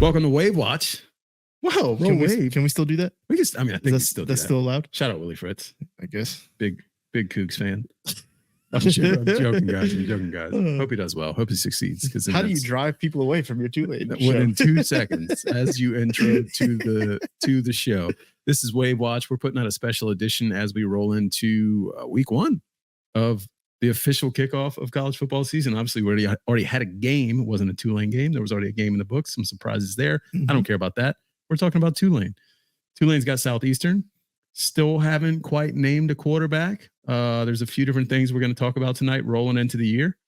Welcome to Wave Watch. Whoa, Roll wave. Can we still do that? We can. I mean, I think we still do that's that. still allowed. Shout out Willie Fritz, I guess. big Cougs fan. I'm joking, guys. Hope he does well. Hope he succeeds. Because how do you drive people away from your Tulane show? Within 2 seconds, as you intro to the show. This is Wave Watch. We're putting out a special edition as we roll into week 1 of the official kickoff of college football season. Obviously, we already had a game. It wasn't a Tulane game. There was already a game in the books. Some surprises there. I don't care about that. We're talking about Tulane. Tulane's got Southeastern. Still haven't quite named a quarterback. There's a few different things we're going to talk about tonight rolling into the year.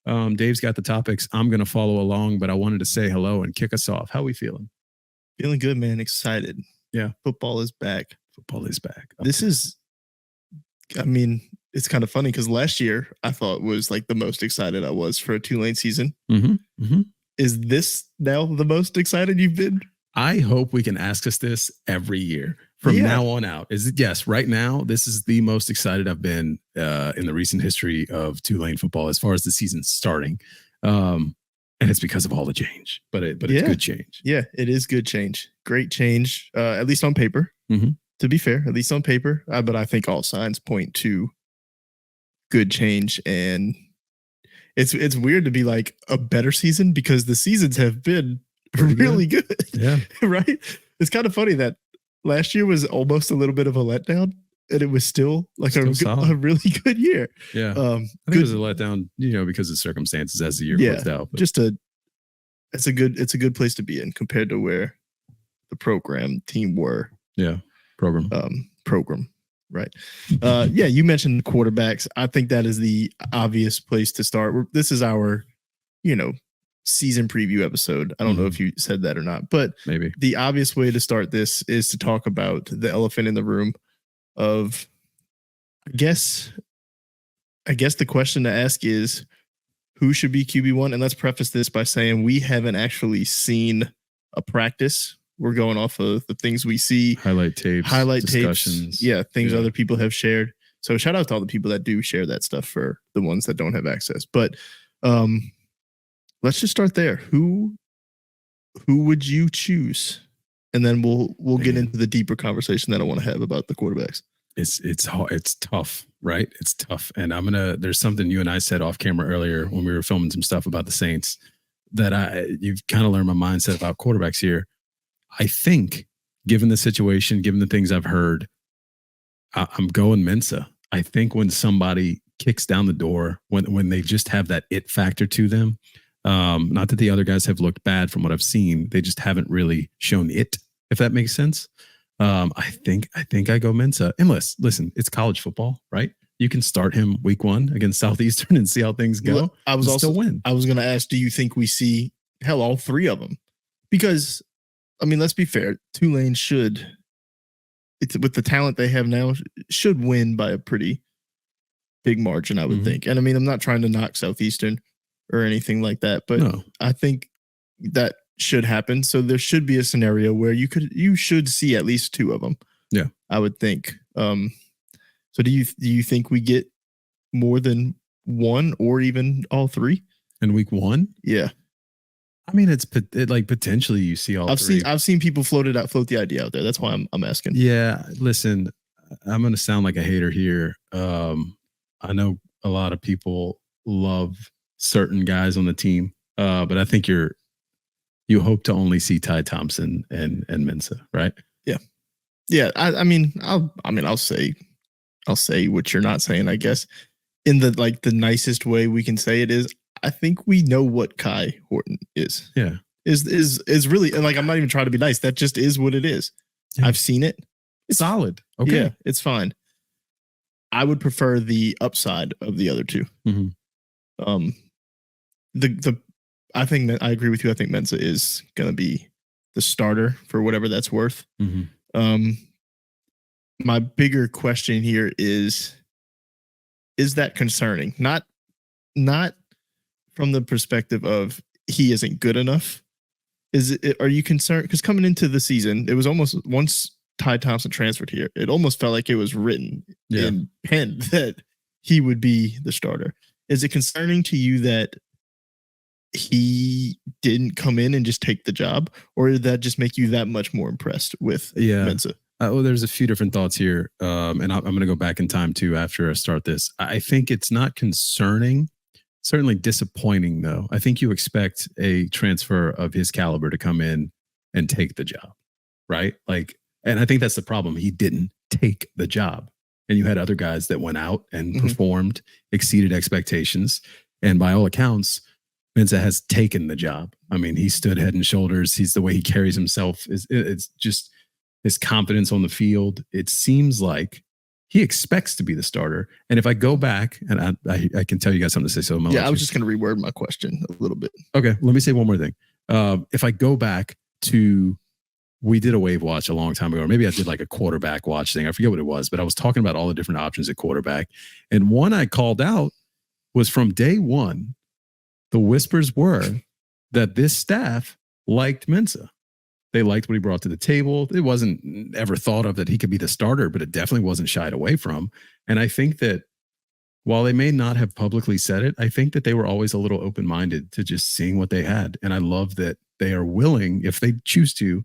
Dave's got the topics. I'm going to follow along, but I wanted to say hello and kick us off. How are we feeling? Feeling good, man. Excited. Yeah. Football is back. Okay. This is, I mean, it's kind of funny because last year I thought was like the most excited I was for a Tulane season. Is this now the most excited you've been? I hope we can ask us this every year from now on out. Yes, right now, this is the most excited I've been in the recent history of Tulane football as far as the season starting. And it's because of all the change, but it's good change. Yeah, it is good change. Great change, at least on paper. To be fair, at least on paper. But I think all signs point to good change. And it's weird to be like a better season because the seasons have been really good. Yeah. Right? It's kind of funny that last year was almost a little bit of a letdown and it was still like a really good year. Yeah. I think it was a letdown, because of circumstances as the year closed out. But. It's a good place to be in compared to where the team were. Yeah. Program. Right. You mentioned quarterbacks. I think that is the obvious place to start. This is our, season preview episode. I don't know if you said that or not, but maybe the obvious way to start this is to talk about the elephant in the room of, I guess the question to ask is who should be QB1? And let's preface this by saying we haven't actually seen a practice. We're going off of the things we see. Highlight tapes. Discussions. Things other people have shared. So shout out to all the people that do share that stuff for the ones that don't have access. But let's just start there. Who would you choose? And then we'll get into the deeper conversation that I want to have about the quarterbacks. It's hard. It's tough, right? It's tough. And there's something you and I said off camera earlier when we were filming some stuff about the Saints that you've kind of learned my mindset about quarterbacks here. I think given the situation, given the things I've heard, I'm going ncaa. I think when somebody kicks down the door, when they just have that it factor to them, not that the other guys have looked bad from what I've seen, they just haven't really shown it, if that makes sense. I think I go ncaa. And listen, it's college football, right? You can start him week 1 against Southeastern and see how things go. I was going to ask, do you think we see all 3 of them? Because I mean, let's be fair. Tulane with the talent they have now, should win by a pretty big margin, I would think. And I mean, I'm not trying to knock Southeastern or anything like that, but I think that should happen. So there should be a scenario where you should see at least 2 of them. Yeah, I would think. So do you think we get more than 1 or even all 3 in week 1? Yeah. I mean, it's like potentially you see all 3. I've seen people float the idea out there. That's why I'm asking. Yeah, listen, I'm going to sound like a hater here. I know a lot of people love certain guys on the team, but I think you hope to only see Ty Thompson and ncaa, right? Yeah, yeah. I'll say what you're not saying. I guess in the nicest way we can say it is. I think we know what Kai Horton is. Yeah. Is really, and like, I'm not even trying to be nice. That just is what it is. Yeah. I've seen it. It's solid. Okay. Yeah, it's fine. I would prefer the upside of the other 2. I think I agree with you. I think ncaa is going to be the starter for whatever that's worth. My bigger question here is that concerning? Not from the perspective of he isn't good enough. Are you concerned? Because coming into the season, it was almost, once Ty Thompson transferred here, it almost felt like it was written in pen that he would be the starter. Is it concerning to you that he didn't come in and just take the job, or did that just make you that much more impressed with Mensah? Well, there's a few different thoughts here, and I'm going to go back in time too after I start this. I think it's not concerning, certainly disappointing though. I think you expect a transfer of his caliber to come in and take the job, right? Like, and I think that's the problem. He didn't take the job, and you had other guys that went out and performed, exceeded expectations, and by all accounts, Mensah has taken the job. I mean, he stood head and shoulders. He's the way he carries himself. It's just his confidence on the field. It seems like he expects to be the starter. And if I go back, and I can tell you guys something to say. So I was just going to reword my question a little bit. Okay, let me say one more thing. If I go back to, we did a wave watch a long time ago, or maybe I did like a quarterback watch thing. I forget what it was, but I was talking about all the different options at quarterback. And one I called out was from day one, the whispers were that this staff liked Mensah. They liked what he brought to the table. It wasn't ever thought of that he could be the starter, but it definitely wasn't shied away from. And I think that while they may not have publicly said it, I think that they were always a little open-minded to just seeing what they had. And I love that they are willing, if they choose to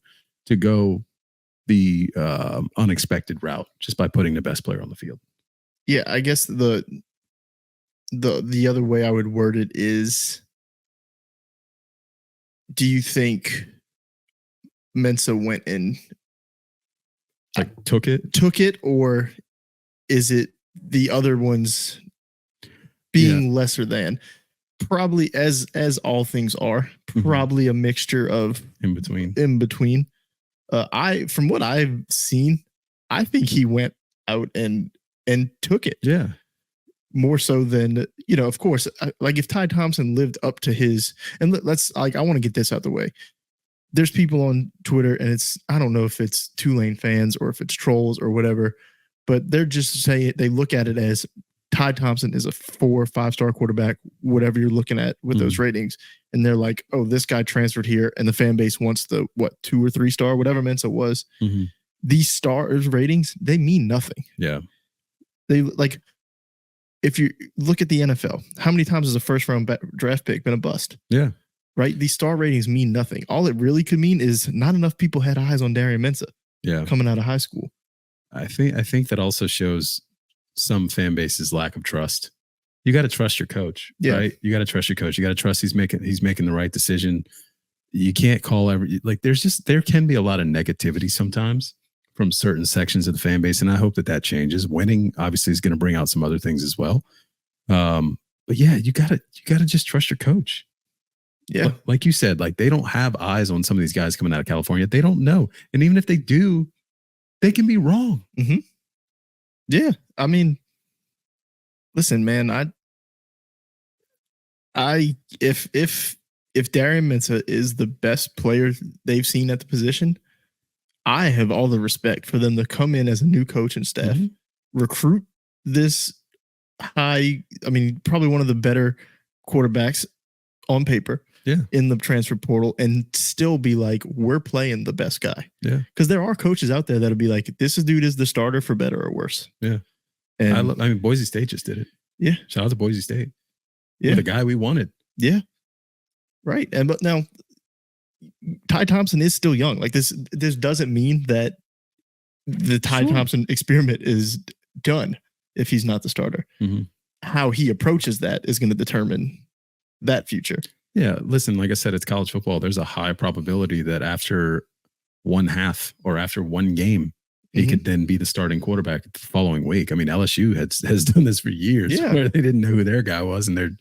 go the unexpected route just by putting the best player on the field. Yeah, I guess the other way I would word it is, do you think Mensah went and like took it, or is it the other ones being lesser than? Probably, as all things are, probably a mixture of in between. From what I've seen, I think he went out and took it. Yeah. More so than, of course, like if Ty Thompson lived up to his, and let's I want to get this out the way. There's people on Twitter, and I don't know if it's Tulane fans or if it's trolls or whatever, but they're just saying, they look at it as Ty Thompson is a 4 or 5-star quarterback, whatever you're looking at with those ratings. And they're like, oh, this guy transferred here, and the fan base wants the 2 or 3 star, whatever Mensah was. These stars ratings, they mean nothing. Yeah. They like, if you look at the NFL, how many times has a first round draft pick been a bust? Yeah. Right? These star ratings mean nothing. All it really could mean is not enough people had eyes on Darian Mensah coming out of high school. I think that also shows some fan base's lack of trust. You got to trust your coach, right? You got to trust your coach. You got to trust he's making the right decision. You can't call there can be a lot of negativity sometimes from certain sections of the fan base, and I hope that changes. Winning obviously is going to bring out some other things as well. But yeah, you gotta just trust your coach. Yeah, like you said, like they don't have eyes on some of these guys coming out of California. They don't know, and even if they do, they can be wrong. Yeah, I mean, listen, man, if Darian Mensah is the best player they've seen at the position, I have all the respect for them to come in as a new coach and staff, recruit this probably one of the better quarterbacks on paper in the transfer portal, and still be like, we're playing the best guy. Yeah. Because there are coaches out there that'll be like, this dude is the starter for better or worse. Yeah. And Boise State just did it. Yeah. Shout out to Boise State. Yeah. The guy we wanted. Yeah. Right. But now Ty Thompson is still young. Like this doesn't mean that the Ty Thompson experiment is done if he's not the starter. How he approaches that is going to determine that future. Yeah. Listen, like I said, it's college football. There's a high probability that after one half or after one game, he could then be the starting quarterback the following week. I mean, LSU has done this for years where they didn't know who their guy was and they're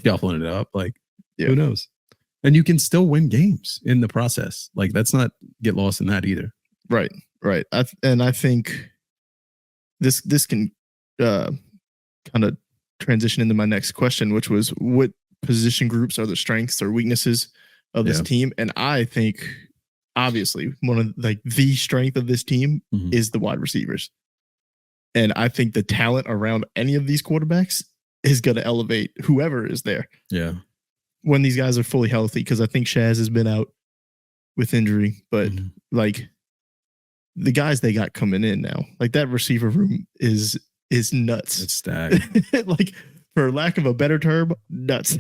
shuffling it up. Like, who knows? And you can still win games in the process. Like, let's not get lost in that either. Right. I think this can kind of transition into my next question, which was, what position groups are the strengths or weaknesses of this team? And I think, obviously, one of the strength of this team is the wide receivers. And I think the talent around any of these quarterbacks is going to elevate whoever is there. Yeah. When these guys are fully healthy, because I think Shaz has been out with injury, but like the guys they got coming in now, like that receiver room is nuts. It's stacked. Like, for lack of a better term, nuts.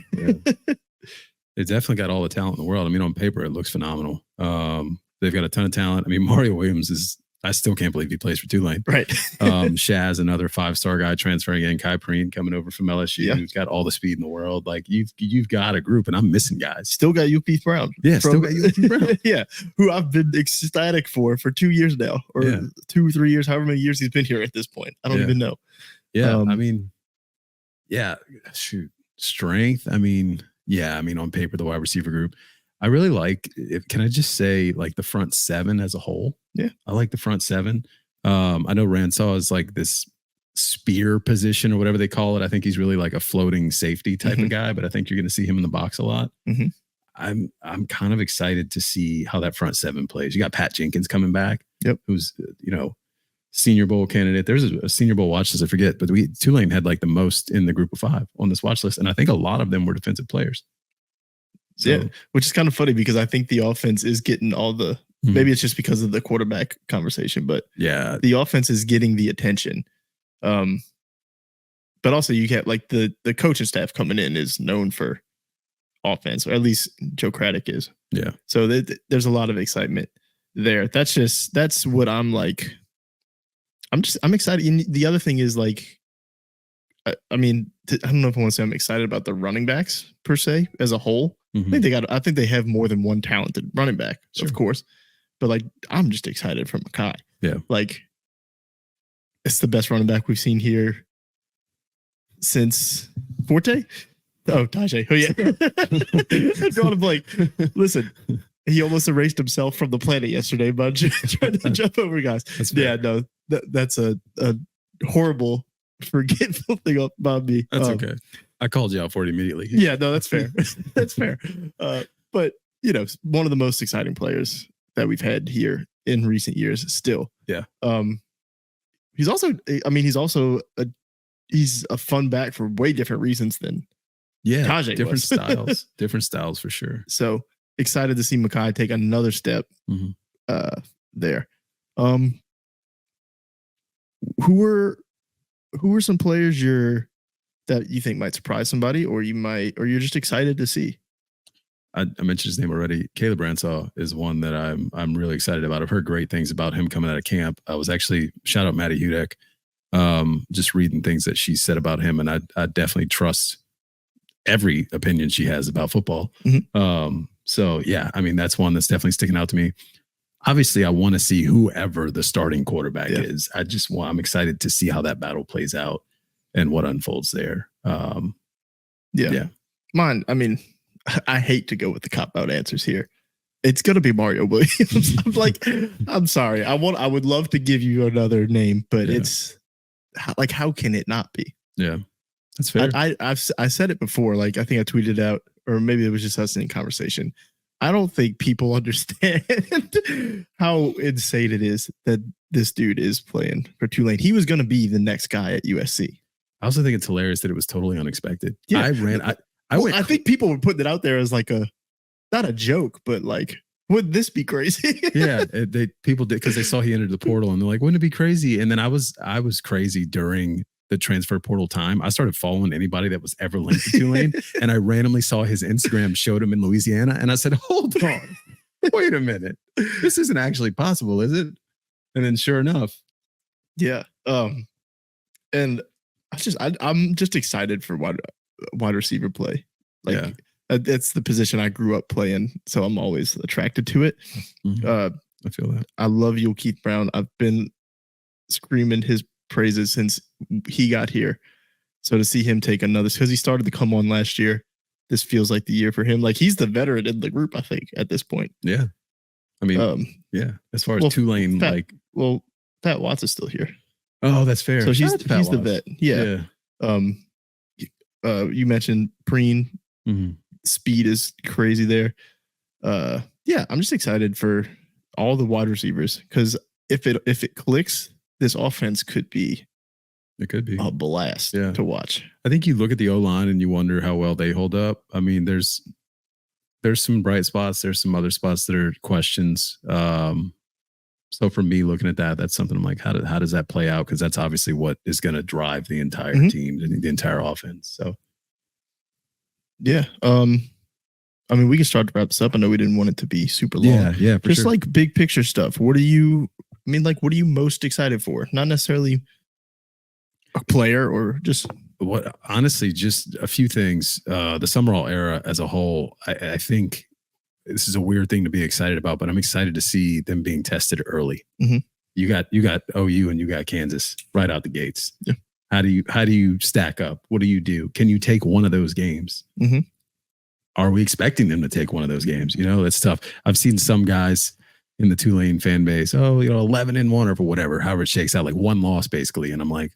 They definitely got all the talent in the world. I mean, on paper, it looks phenomenal. They've got a ton of talent. I mean, Mario Williams is, I still can't believe he plays for Tulane. Right. Shaz, another 5-star guy transferring in, Kai Preen coming over from LSU, Yeah. who's got all the speed in the world. Like you've got a group, and I'm missing guys. Still got UP Brown. Yeah, still got UP Brown. Yeah, who I've been ecstatic for 2 years now, or 2 3 years, however many years he's been here at this point. I don't even know. Yeah, I mean, shoot, strength. I mean, on paper, the wide receiver group. I really like, can I just say, like, the front seven as a whole? Yeah. I like the front seven. I know Ransaw is like this spear position or whatever they call it. I think he's really like a floating safety type of guy, but I think you're going to see him in the box a lot. I'm kind of excited to see how that front seven plays. You got Pat Jenkins coming back, who's, Senior Bowl candidate. There's a Senior Bowl watch list, I forget, but Tulane had like the most in the group of 5 on this watch list, and I think a lot of them were defensive players. So, yeah, which is kind of funny because I think the offense is getting all the, maybe it's just because of the quarterback conversation, but the offense is getting the attention. But also you get like the coaching staff coming in is known for offense, or at least Joe Craddock is. Yeah. So there's a lot of excitement there. That's what I'm like. I'm excited. And the other thing is like, I mean, I don't know if I want to say I'm excited about the running backs per se as a whole. I think they have more than one talented running back, of course. But like, I'm just excited for Makai. Yeah. Like, it's the best running back we've seen here since Forte. Oh, Tajay. Oh, yeah. I'm drawing a blank. Listen, he almost erased himself from the planet yesterday, but trying to jump over guys. No, that's a horrible, forgetful thing about me. That's okay. I called you out for it immediately. Yeah, no, that's fair. That's fair. But, one of the most exciting players that we've had here in recent years still. Yeah. He's also a fun back for way different reasons than Tajay different styles. Different styles for sure. So excited to see Makai take another step there. Who are some players that you think might surprise somebody, or you're just excited to see? I mentioned his name already. Caleb Ransaw is one that I'm really excited about. I've heard great things about him coming out of camp. I was actually, shout out Maddie Hudek, just reading things that she said about him, and I definitely trust every opinion she has about football. So yeah, I mean, that's one that's definitely sticking out to me. Obviously, I want to see whoever the starting quarterback is. I'm excited to see how that battle plays out and what unfolds there. Mine, I mean, I hate to go with the cop-out answers here. It's going to be Mario Williams. I'm sorry. I would love to give you another name, but it's like, how can it not be? Yeah, that's fair. I said it before. Like, I think I tweeted out, or maybe it was just us in conversation. I don't think people understand how insane it is that this dude is playing for Tulane. He was going to be the next guy at USC. I also think it's hilarious that it was totally unexpected. Yeah. I think people were putting it out there as like not a joke, but like, would this be crazy? Yeah, people did, because they saw he entered the portal and they're like, wouldn't it be crazy? And then I was crazy during the transfer portal time. I started following anybody that was ever linked to Tulane, and I randomly saw his Instagram showed him in Louisiana, and I said, hold on, wait a minute, this isn't actually possible, is it? And then sure enough, yeah. And I'm just excited for wide receiver play. Like, that's the position I grew up playing, so I'm always attracted to it. I feel that. I love Keith Brown. I've been screaming his praises since he got here. So to see him take another, because he started to come on last year, this feels like the year for him. Like, he's the veteran in the group, I think, at this point. Yeah. I mean, as far as Tulane, Pat Watts is still here. Oh, that's fair. So he's the vet. Yeah. You mentioned Preen. Speed is crazy there. I'm just excited for all the wide receivers, because if it clicks, this offense could be a blast to watch. I think you look at the O-line and you wonder how well they hold up. I mean, there's some bright spots. There's some other spots that are questions. So for me, looking at that, that's something I'm like, how does that play out? Because that's obviously what is going to drive the entire team, the entire offense. So yeah. I mean, we can start to wrap this up. I know we didn't want it to be super long. Yeah, for Just sure. like big picture stuff. What are you most excited for? Not necessarily a player or just What honestly, just a few things. The Sumrall era as a whole, I think this is a weird thing to be excited about, but I'm excited to see them being tested early. Mhm. You got OU and you got Kansas right out the gates. Yeah. How do you stack up? What do you do? Can you take one of those games? Mhm. Are we expecting them to take one of those games? It's tough. I've seen some guys in the Tulane fan base, 11-1 or whatever, however it shakes out, like one loss basically. And I'm like,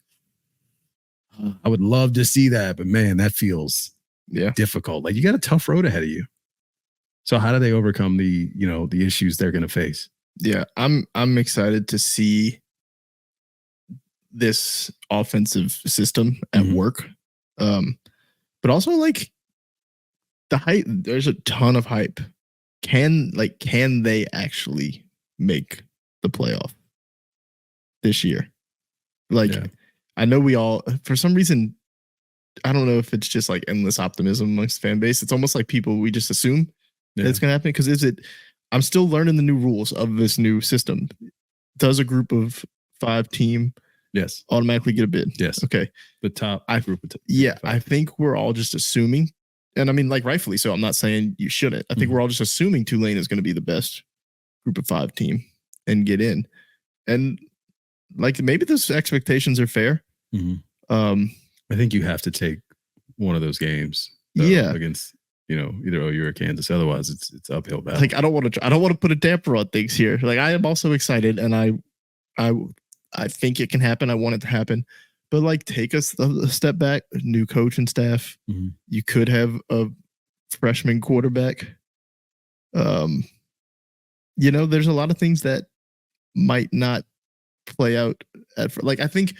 I would love to see that, but man, that feels difficult. Like you got a tough road ahead of you. So how do they overcome the issues they're going to face? Yeah, I'm excited to see this offensive system at work. But also like the hype, there's a ton of hype. Can they actually make the playoff this year? I know we all, for some reason, I don't know if it's just like endless optimism amongst the fan base. It's almost like we just assume that it's going to happen because I'm still learning the new rules of this new system. Does a group of 5 team automatically get a bid? Yes. Okay. The top group of I think we're all just assuming, and I mean, like rightfully so. I'm not saying you shouldn't. I think we're all just assuming Tulane is going to be the best group of 5 team and get in. And like maybe those expectations are fair. I think you have to take one of those games. Against either OU or Kansas. Otherwise, it's uphill battle. Like I don't want to put a damper on things here. Like I am also excited, and I think it can happen. I want it to happen, but like take a step back. New coach and staff. You could have a freshman quarterback. There's a lot of things that might not play out. I think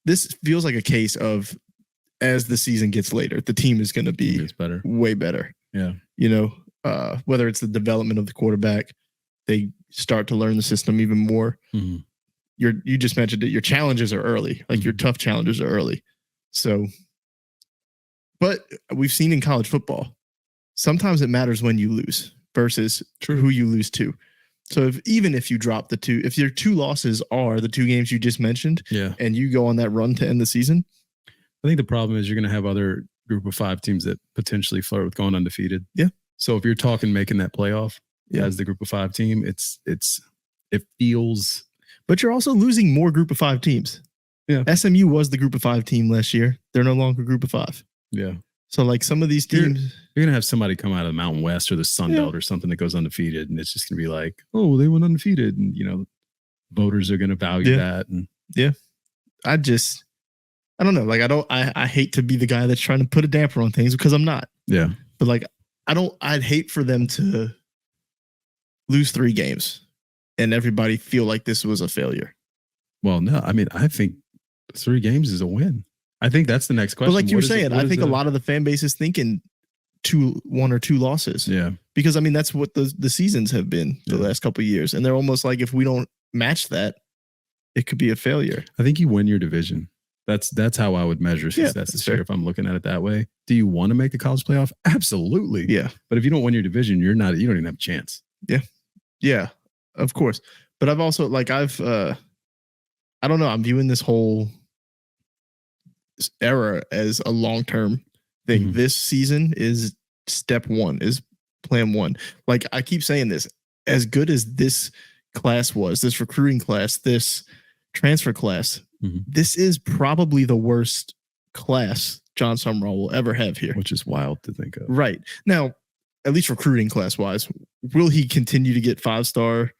this feels like a case of as the season gets later, the team is going to be way better. Yeah. Whether it's the development of the quarterback, they start to learn the system even more. You just mentioned it. Your challenges are early, like your tough challenges are early. So, but we've seen in college football, sometimes it matters when you lose versus who you lose to. So even if you drop if your 2 losses are the 2 games you just mentioned, and you go on that run to end the season, I think the problem is you're going to have other group of 5 teams that potentially flirt with going undefeated. Yeah. So if you're talking making that playoff as the group of 5 team, it feels. But you're also losing more group of 5 teams. Yeah. SMU was the group of 5 team last year. They're no longer group of 5. Yeah. So like some of these teams, you're gonna have somebody come out of the Mountain West or the Sun Belt or something that goes undefeated, and it's just gonna be like, oh, they went undefeated, and voters are gonna value that. And I don't know. Like I hate to be the guy that's trying to put a damper on things because I'm not. Yeah. But like I'd hate for them to lose 3 games and everybody feel like this was a failure. Well, no, I mean, I think 3 games is a win. I think that's the next question. But like you were saying, I think a lot of the fan base is thinking 1 or 2 losses. Yeah. Because I mean, that's what the seasons have been the last couple of years. And they're almost like, if we don't match that, it could be a failure. I think you win your division. That's how I would measure success this year if I'm looking at it that way. Do you want to make the college playoff? Absolutely. Yeah. But if you don't win your division, you don't even have a chance. Yeah. Yeah, of course. But I've also I don't know, I'm viewing this whole era as a long-term thing. This season is step 1, is plan 1. Like I keep saying this, as good as this class was, this recruiting class, this transfer class, this is probably the worst class Jon Sumrall will ever have here. Which is wild to think of. Right. Now, at least recruiting class wise, will he continue to get 5-star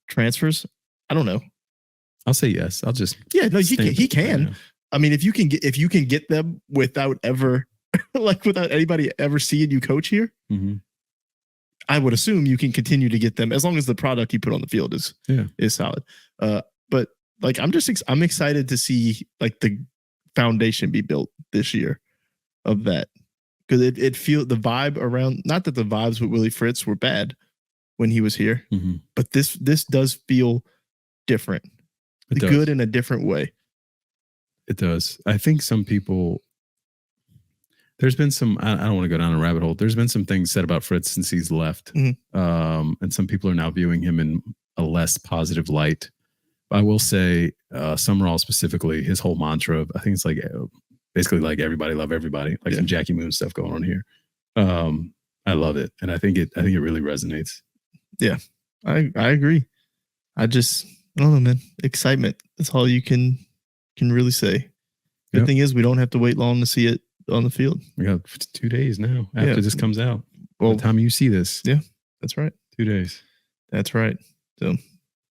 transfers? I don't know. I'll say yes. I'll just he can. I mean, if you can get them without ever without anybody ever seeing you coach here, I would assume you can continue to get them as long as the product you put on the field is solid. But like I'm excited to see like the foundation be built this year of that, because it feel the vibe around, not that the vibes with Willie Fritz were bad when he was here, but this does feel different. Good in a different way. It does. I think some people, There's been some. I don't want to go down a rabbit hole. There's been some things said about Fritz since he's left, and some people are now viewing him in a less positive light. I will say, Sumrall specifically, his whole mantra of, I think it's like basically like everybody love everybody, like some Jackie Moon stuff going on here. I love it, and I think it really resonates. Yeah, I agree. I don't know, man. Excitement. That's all you can really say. The thing is, we don't have to wait long to see it on the field. We got 2 days now after this comes out. Well, by the time you see this. Yeah, that's right. 2 days. That's right. So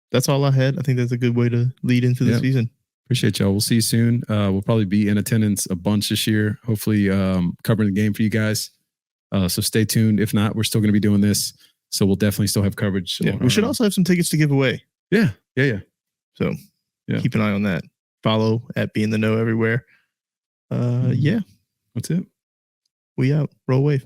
that's all I had. I think that's a good way to lead into the season. Appreciate y'all. We'll see you soon. We'll probably be in attendance a bunch this year, hopefully covering the game for you guys. So stay tuned. If not, we're still going to be doing this. So we'll definitely still have coverage. Yeah, we should also have some tickets to give away. Yeah. So keep an eye on that. Follow at Be in the Know everywhere. Yeah. That's it. We out. Roll wave.